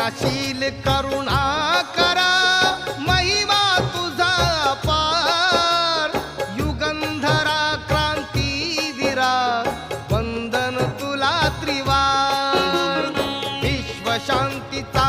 पुण्यशील करुणा करा महिमा तुझा पार युगंधरा क्रांतीवीरा वंदन तुला त्रिवार विश्व शांतीचा